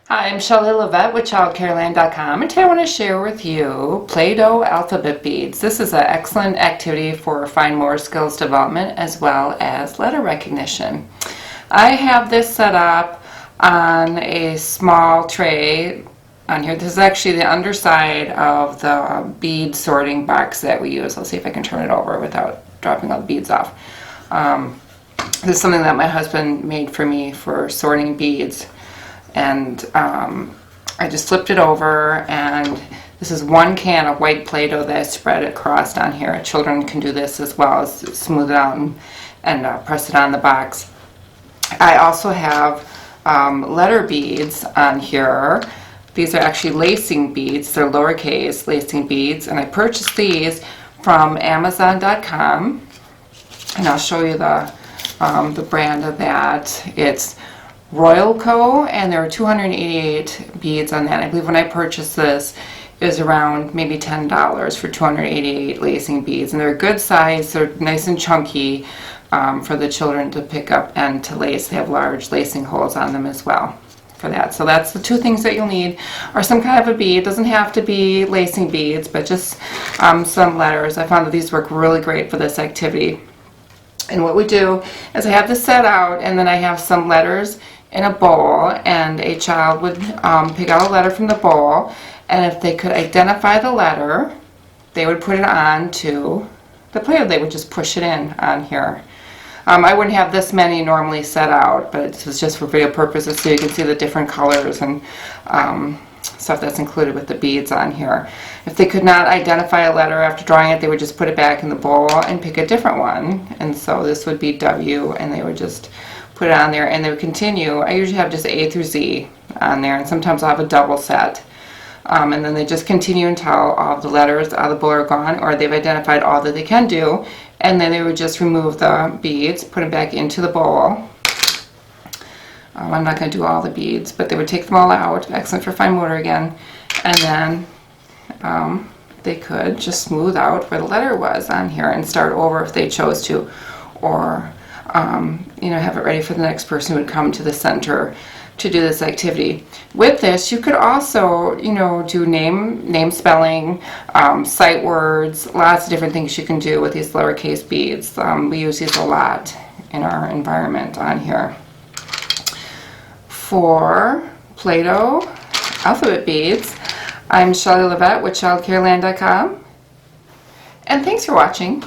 Hi, I'm Shelley Levette with ChildCareLand.com, and today I want to share with you Play-Doh alphabet beads. This is an excellent activity for fine motor skills development as well as letter recognition. I have this set up on a small tray on here. This is actually the underside of the bead sorting box that we use. Let's see if I can turn it over without dropping all the beads off. This is something that my husband made for me for sorting beads. And I just flipped it over, and this is 1 can of white Play-Doh that I spread across on here. Children can do this as well as smooth it out and press it on the box. I also have letter beads on here. These are actually lacing beads. They're lowercase lacing beads, and I purchased these from Amazon.com, and I'll show you the brand of that. It's Royal Co, and there are 288 beads on that. I believe when I purchased this, it was around maybe $10 for 288 lacing beads, and they're a good size. They're nice and chunky for the children to pick up and to lace. They have large lacing holes on them as well for that. So that's the 2 things that you'll need, or some kind of a bead. It doesn't have to be lacing beads, but just some letters. I found that these work really great for this activity. And what we do is I have this set out, and then I have some letters in a bowl, and a child would pick out a letter from the bowl, and if they could identify the letter, they would put it on to the Play-Doh. They would just push it in on here. I wouldn't have this many normally set out, but it was just for video purposes so you can see the different colors and stuff that's included with the beads on here. If they could not identify a letter after drawing it, they would just put it back in the bowl and pick a different one. And so this would be W, and they would just put it on there, and they would continue. I usually have just A through Z on there, and sometimes I'll have a double set. And then they just continue until all of the letters out of the bowl are gone, or they've identified all that they can do, and then they would just remove the beads, put them back into the bowl. I'm not going to do all the beads, but they would take them all out. Excellent for fine motor again. And then they could just smooth out where the letter was on here and start over if they chose to, or have it ready for the next person who would come to the center to do this activity. With this, you could also, do name spelling, sight words, lots of different things you can do with these lowercase beads. We use these a lot in our environment on here. For Play-Doh alphabet beads, I'm Shelley Levette with ChildCareLand.com, and thanks for watching.